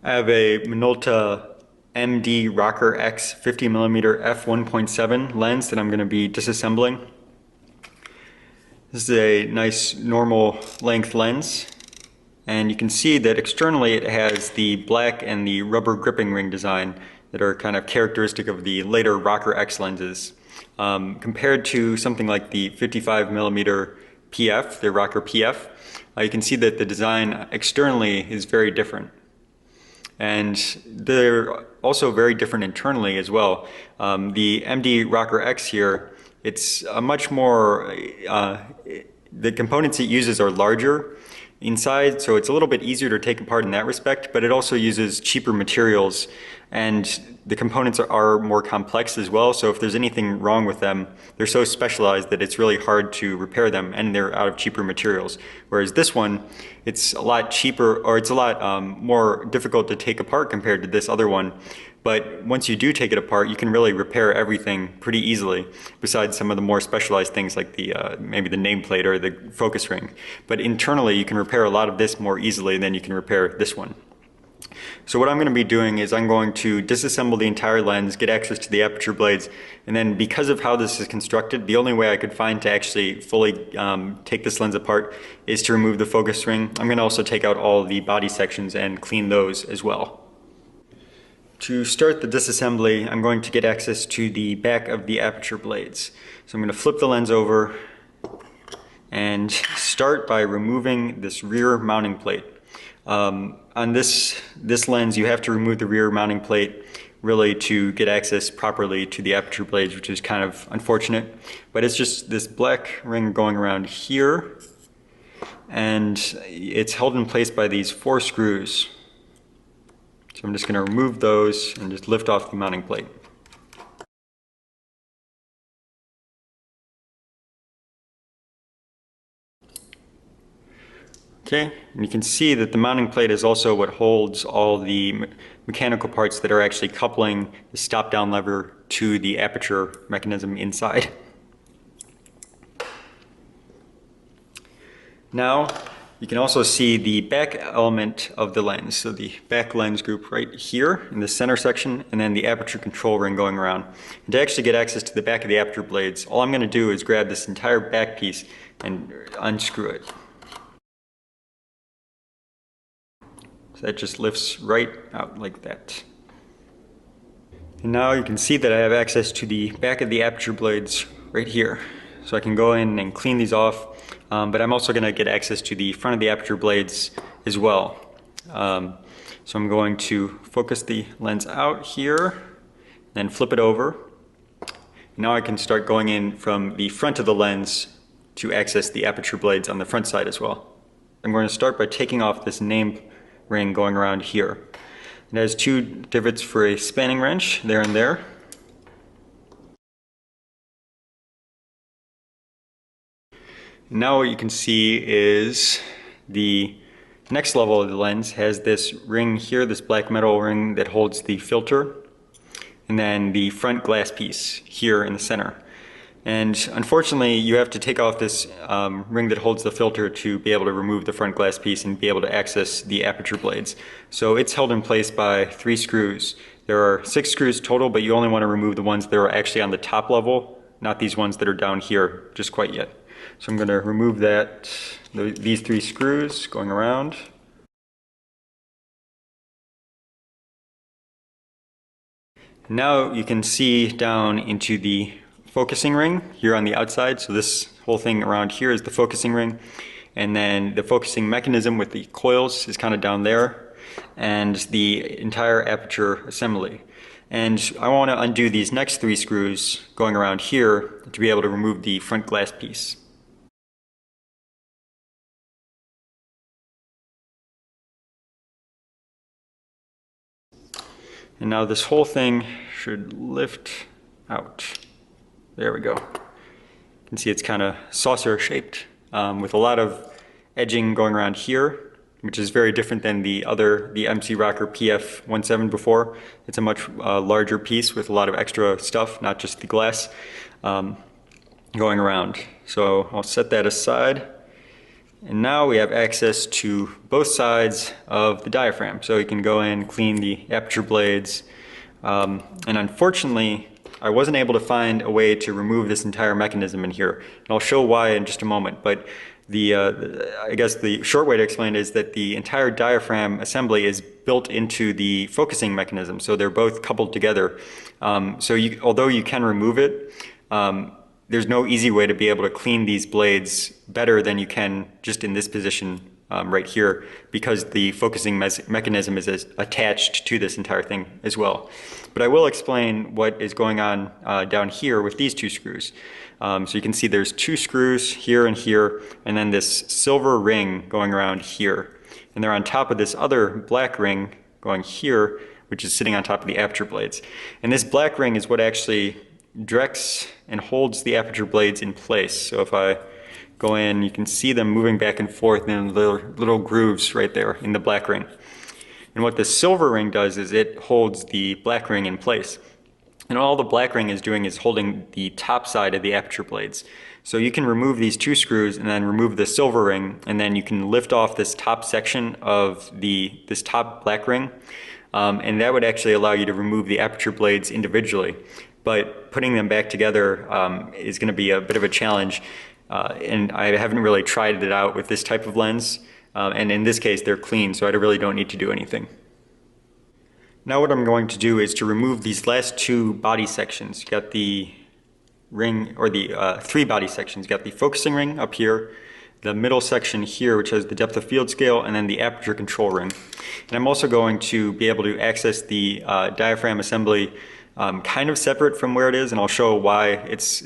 I have a Minolta MD Rokkor-X 50mm f1.7 lens that I'm going to be disassembling. This is a nice normal length lens, and you can see that externally it has the black and the rubber gripping ring design that are kind of characteristic of the later Rokkor-X lenses. Compared to something like the 55mm PF, the Rokkor PF, you can see that the design externally is very different. And they're also very different internally as well. The MD Rokkor-X here, it's a much more, the components it uses are larger inside, so it's a little bit easier to take apart in that respect, but it also uses cheaper materials, and the components are more complex as well, so if there's anything wrong with them, they're so specialized that it's really hard to repair them, and they're out of cheaper materials. Whereas this one, it's a lot cheaper, or it's a lot more difficult to take apart compared to this other one. But once you do take it apart, you can really repair everything pretty easily, besides some of the more specialized things like the maybe the nameplate or the focus ring. But internally, you can repair a lot of this more easily than you can repair this one. So what I'm going to be doing is I'm going to disassemble the entire lens, get access to the aperture blades, and then because of how this is constructed, the only way I could find to actually fully take this lens apart is to remove the focus ring. I'm going to also take out all the body sections and clean those as well. To start the disassembly, I'm going to get access to the back of the aperture blades. So I'm going to flip the lens over and start by removing this rear mounting plate. On this lens, you have to remove the rear mounting plate really to get access properly to the aperture blades, which is kind of unfortunate. But it's just this black ring going around here, and it's held in place by these 4 screws. So I'm just going to remove those and just lift off the mounting plate. Okay, and you can see that the mounting plate is also what holds all the mechanical parts that are actually coupling the stop-down lever to the aperture mechanism inside. Now, you can also see the back element of the lens. So the back lens group right here in the center section, and then the aperture control ring going around. And to actually get access to the back of the aperture blades, all I'm going to do is grab this entire back piece and unscrew it. So that just lifts right out like that. And now you can see that I have access to the back of the aperture blades right here. So I can go in and clean these off. But I'm also going to get access to the front of the aperture blades as well. So I'm going to focus the lens out here, then flip it over. Now I can start going in from the front of the lens to access the aperture blades on the front side as well. I'm going to start by taking off this name ring going around here. It has 2 divots for a spanning wrench, there and there. Now what you can see is the next level of the lens has this ring here, this black metal ring that holds the filter, and then the front glass piece here in the center. And unfortunately, you have to take off this ring that holds the filter to be able to remove the front glass piece and be able to access the aperture blades. So it's held in place by 3 screws. There are 6 screws total, but you only want to remove the ones that are actually on the top level, not these ones that are down here just quite yet. So I'm going to remove these 3 screws going around. Now you can see down into the focusing ring here on the outside. So this whole thing around here is the focusing ring. And then the focusing mechanism with the coils is kind of down there. And the entire aperture assembly. And I want to undo these next 3 screws going around here to be able to remove the front glass piece. And now this whole thing should lift out. There we go. You can see it's kind of saucer shaped with a lot of edging going around here, which is very different than the MC Rokkor PF1.7 before. It's a much larger piece with a lot of extra stuff, not just the glass going around. So I'll set that aside. And now we have access to both sides of the diaphragm. So you can go in, clean the aperture blades. And unfortunately, I wasn't able to find a way to remove this entire mechanism in here. And I'll show why in just a moment. But I guess the short way to explain it is that the entire diaphragm assembly is built into the focusing mechanism. So they're both coupled together. Although you can remove it, there's no easy way to be able to clean these blades better than you can just in this position right here, because the focusing mechanism is attached to this entire thing as well. But I will explain what is going on down here with these two screws. So you can see there's two screws here, and then this silver ring going around here. And they're on top of this other black ring going here, which is sitting on top of the aperture blades. And this black ring is what actually directs and holds the aperture blades in place. So if I go in, you can see them moving back and forth in little grooves right there in the black ring. And what the silver ring does is it holds the black ring in place. And all the black ring is doing is holding the top side of the aperture blades. So you can remove these two screws and then remove the silver ring, and then you can lift off this top section of this top black ring, and that would actually allow you to remove the aperture blades individually. But putting them back together is going to be a bit of a challenge, and I haven't really tried it out with this type of lens. And in this case, they're clean, so I really don't need to do anything. Now what I'm going to do is to remove these last two body sections. You got the ring, or the three body sections. You got the focusing ring up here, the middle section here, which has the depth of field scale, and then the aperture control ring. And I'm also going to be able to access the diaphragm assembly kind of separate from where it is, and I'll show why it's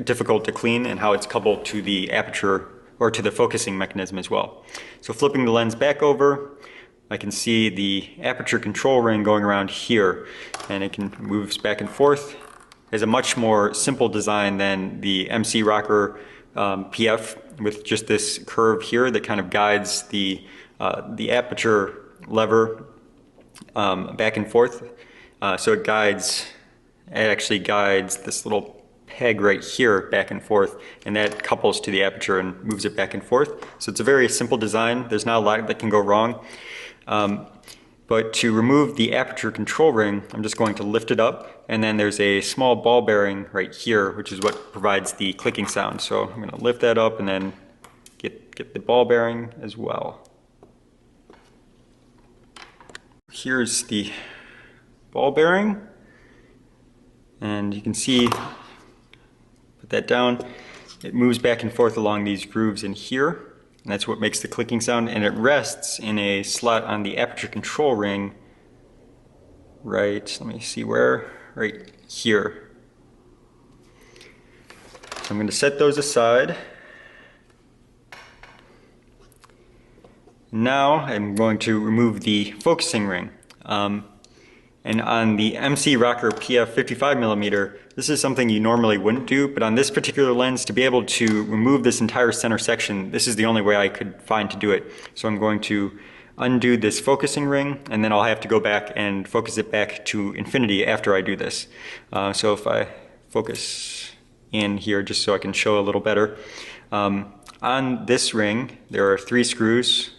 difficult to clean and how it's coupled to the aperture or to the focusing mechanism as well. So flipping the lens back over, I can see the aperture control ring going around here, and it can moves back and forth. It has a much more simple design than the MC Rokkor PF, with just this curve here that kind of guides the aperture lever back and forth. So it actually guides this little peg right here back and forth, and that couples to the aperture and moves it back and forth. So it's a very simple design. There's not a lot that can go wrong. But to remove the aperture control ring, I'm just going to lift it up, and then there's a small ball bearing right here, which is what provides the clicking sound. So I'm going to lift that up and then get the ball bearing as well. Here's the ball bearing, and you can see, put that down, it moves back and forth along these grooves in here, and that's what makes the clicking sound, and it rests in a slot on the aperture control ring right, let me see where, right here. So I'm going to set those aside. Now I'm going to remove the focusing ring. And on the MC Rokkor PF 55mm, this is something you normally wouldn't do, but on this particular lens, to be able to remove this entire center section, this is the only way I could find to do it. So I'm going to undo this focusing ring, and then I'll have to go back and focus it back to infinity after I do this. So if I focus in here, just so I can show a little better, on this ring, there are 3 screws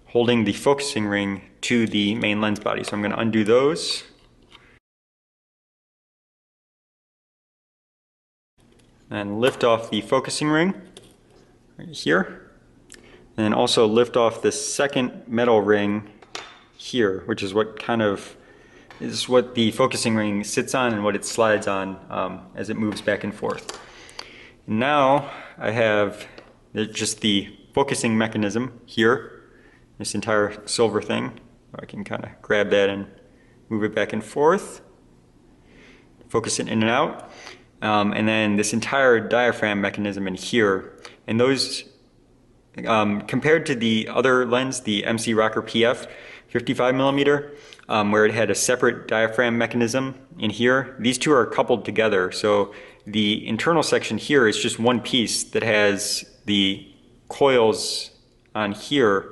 holding the focusing ring to the main lens body. So I'm going to undo those. And lift off the focusing ring right here. And also lift off the second metal ring here, which is what is what the focusing ring sits on and what it slides on as it moves back and forth. And now I have just the focusing mechanism here, this entire silver thing. I can kind of grab that and move it back and forth, focus it in and out, and then this entire diaphragm mechanism in here. And those, compared to the other lens, the MC Rokkor PF 55mm, where it had a separate diaphragm mechanism in here, these two are coupled together. So the internal section here is just one piece that has the coils on here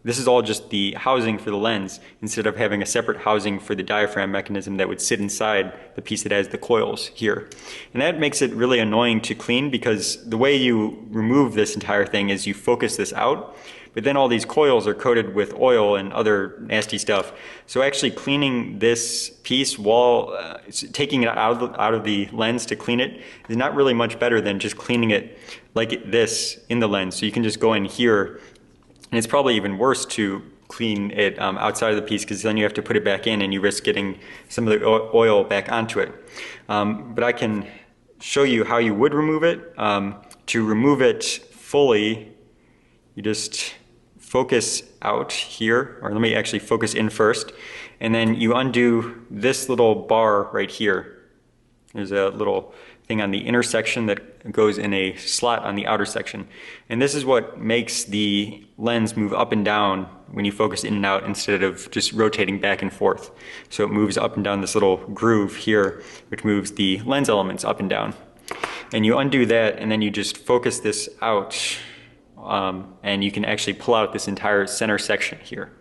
This is all just the housing for the lens instead of having a separate housing for the diaphragm mechanism that would sit inside the piece that has the coils here. And that makes it really annoying to clean because the way you remove this entire thing is you focus this out, but then all these coils are coated with oil and other nasty stuff. So actually cleaning this piece while taking it out of the lens to clean it is not really much better than just cleaning it like this in the lens. So you can just go in here. And it's probably even worse to clean it outside of the piece because then you have to put it back in and you risk getting some of the oil back onto it. But I can show you how you would remove it. To remove it fully, you just focus out here, or let me actually focus in first, and then you undo this little bar right here. There's a little thing on the inner section that goes in a slot on the outer section. And this is what makes the lens move up and down when you focus in and out instead of just rotating back and forth. So it moves up and down this little groove here, which moves the lens elements up and down. And you undo that and then you just focus this out and you can actually pull out this entire center section here.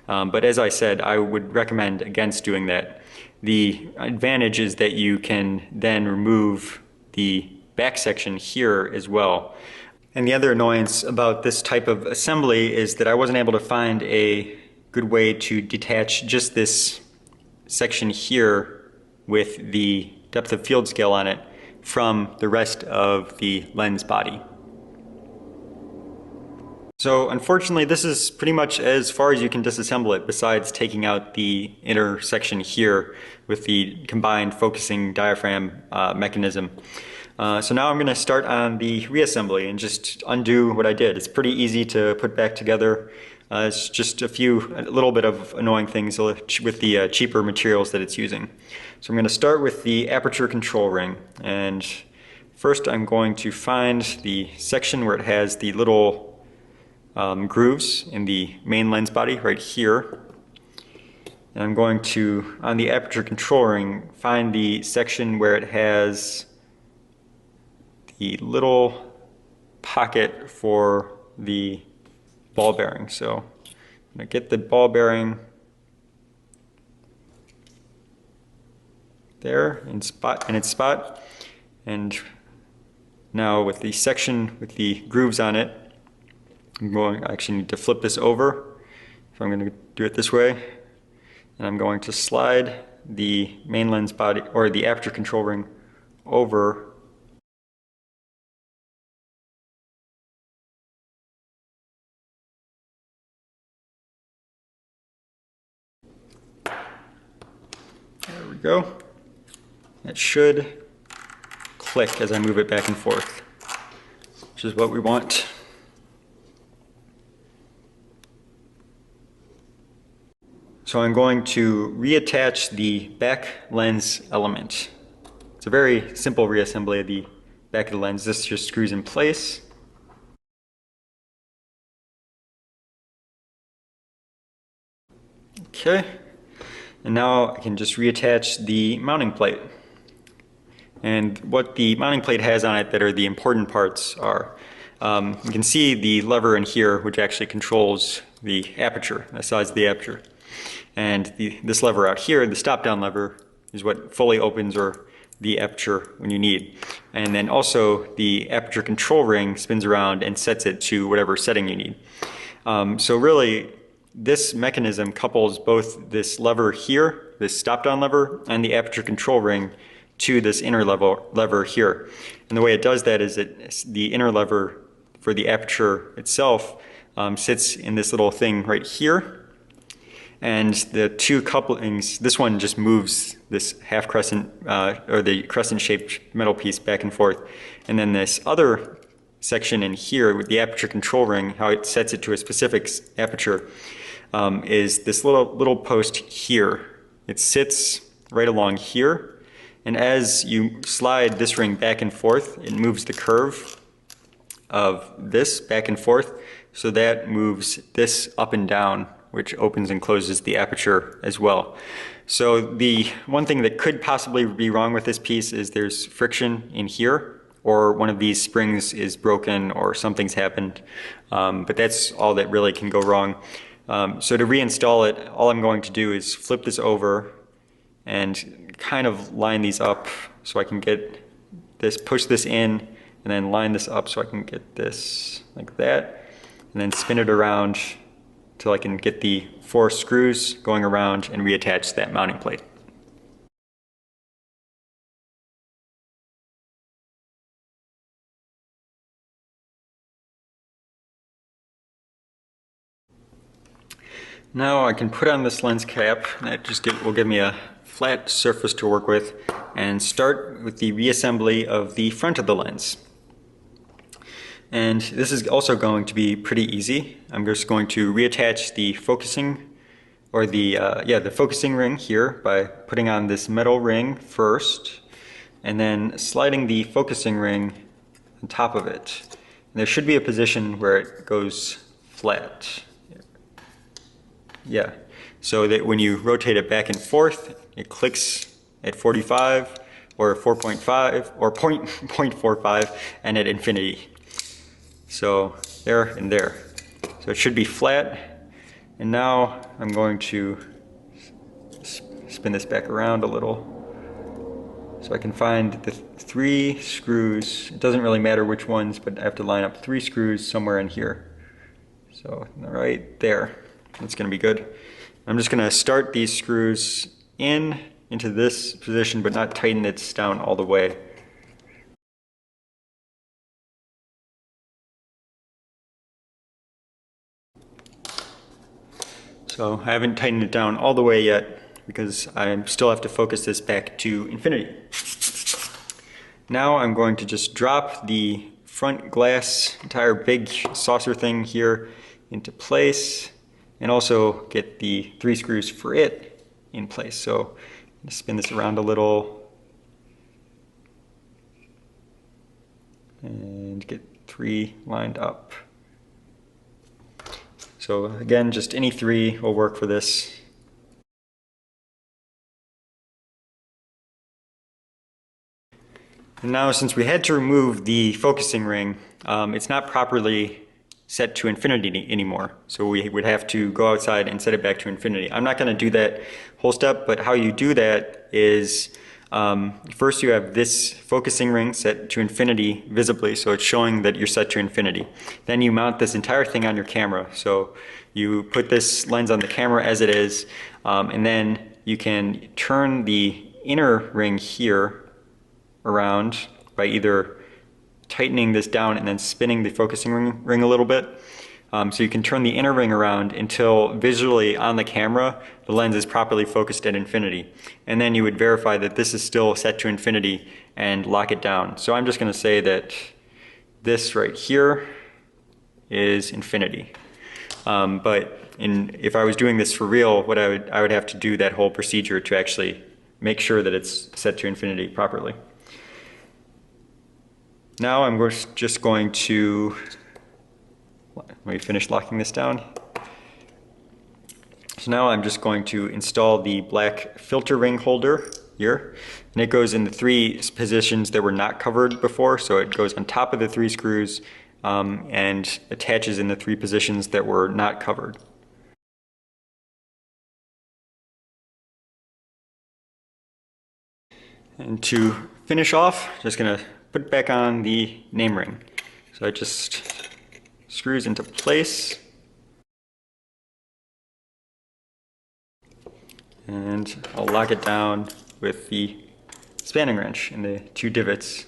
But as I said, I would recommend against doing that. The advantage is that you can then remove the back section here as well. And the other annoyance about this type of assembly is that I wasn't able to find a good way to detach just this section here with the depth of field scale on it from the rest of the lens body. So unfortunately, this is pretty much as far as you can disassemble it besides taking out the inner section here with the combined focusing diaphragm mechanism. So now I'm going to start on the reassembly and just undo what I did. It's pretty easy to put back together. It's just a little bit of annoying things with the cheaper materials that it's using. So I'm going to start with the aperture control ring. And first I'm going to find the section where it has the little grooves in the main lens body right here. And I'm going to, on the aperture control ring, find the section where it has the little pocket for the ball bearing. So I'm going to get the ball bearing there in its spot. And now with the section with the grooves on it, I actually need to flip this over. So I'm going to do it this way. And I'm going to slide the main lens body, or the aperture control ring, over there we go. It should click as I move it back and forth, which is what we want. So I'm going to reattach the back lens element. It's a very simple reassembly of the back of the lens. This just screws in place. Okay, and now I can just reattach the mounting plate. And what the mounting plate has on it that are the important parts are, you can see the lever in here which actually controls the aperture, the size of the aperture. And this lever out here, the stop down lever, is what fully opens or the aperture when you need. And then also the aperture control ring spins around and sets it to whatever setting you need. So really this mechanism couples both this lever here, this stop down lever, and the aperture control ring to this inner lever here. And the way it does that is that the inner lever for the aperture itself sits in this little thing right here. And the two couplings, this one just moves this half crescent or the crescent shaped metal piece back and forth. And then this other section in here with the aperture control ring, how it sets it to a specific aperture, is this little post here. It sits right along here. And as you slide this ring back and forth, it moves the curve of this back and forth. So that moves this up and down, which opens and closes the aperture as well. So the one thing that could possibly be wrong with this piece is there's friction in here, or one of these springs is broken or something's happened. But that's all that really can go wrong. So to reinstall it, all I'm going to do is flip this over and kind of line these up so I can get this, push this in, and then line this up so I can get this like that, and then spin it around till I can get the 4 screws going around and reattach that mounting plate. Now I can put on this lens cap, and that just will give me a flat surface to work with, and start with the reassembly of the front of the lens. And this is also going to be pretty easy. I'm just going to reattach the focusing, or the focusing ring here by putting on this metal ring first, and then sliding the focusing ring on top of it. And there should be a position where it goes flat. Yeah, so that when you rotate it back and forth, it clicks at 45 or 4.5 or 0.45 and at infinity. So there and there. So it should be flat. And now I'm going to spin this back around a little so I can find the 3 screws. It doesn't really matter which ones, but I have to line up 3 screws somewhere in here. So right there. That's going to be good. I'm just going to start these screws into this position, but not tighten it down all the way. So I haven't tightened it down all the way yet because I still have to focus this back to infinity. Now I'm going to just drop the front glass, entire big saucer thing here into place, and also get the 3 screws for it in place. So I'm going to spin this around a little and get 3 lined up. So again, just any 3 will work for this. And now, since we had to remove the focusing ring, it's not properly set to infinity anymore. So we would have to go outside and set it back to infinity. I'm not going to do that whole step, but how you do that is first you have this focusing ring set to infinity visibly, so it's showing that you're set to infinity. Then you mount this entire thing on your camera. So you put this lens on the camera as it is, and then you can turn the inner ring here around by either tightening this down and then spinning the focusing ring a little bit. So you can turn the inner ring around until visually on the camera the lens is properly focused at infinity. And then you would verify that this is still set to infinity and lock it down. So I'm just going to say that this right here is infinity. If I was doing this for real, I would have to do that whole procedure to actually make sure that it's set to infinity properly. Now I'm just going to, let me finish locking this down. So now I'm just going to install the black filter ring holder here. And it goes in the 3 positions that were not covered before. So it goes on top of the 3 screws and attaches in the 3 positions that were not covered. And to finish off, just going to put back on the name ring. So it just screws into place. And I'll lock it down with the spanning wrench in the 2 divots.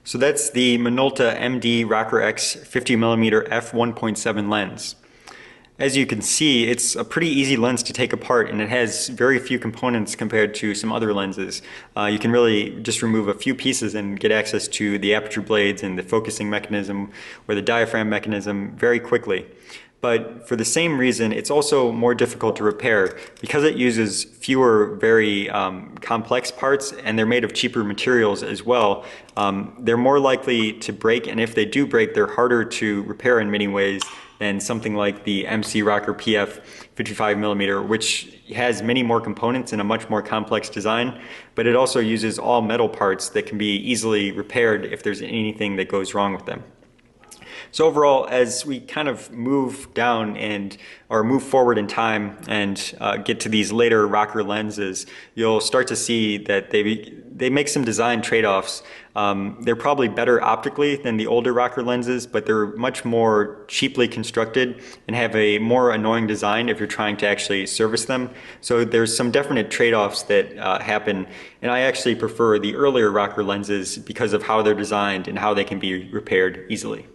So that's the Minolta MD Rokkor-X 50mm f1.7 lens. As you can see, it's a pretty easy lens to take apart, and it has very few components compared to some other lenses. You can really just remove a few pieces and get access to the aperture blades and the focusing mechanism or the diaphragm mechanism very quickly. but for the same reason, it's also more difficult to repair because it uses fewer very complex parts, and they're made of cheaper materials as well. They're more likely to break, and if they do break, they're harder to repair in many ways than something like the MC Rokkor PF 55mm, which has many more components and a much more complex design, but it also uses all metal parts that can be easily repaired if there's anything that goes wrong with them. So overall, as we kind of move down or move forward in time and get to these later Rokkor lenses, you'll start to see that they make some design trade-offs. They're probably better optically than the older Rokkor lenses, but they're much more cheaply constructed and have a more annoying design if you're trying to actually service them. So there's some definite trade-offs that happen, and I actually prefer the earlier Rokkor lenses because of how they're designed and how they can be repaired easily.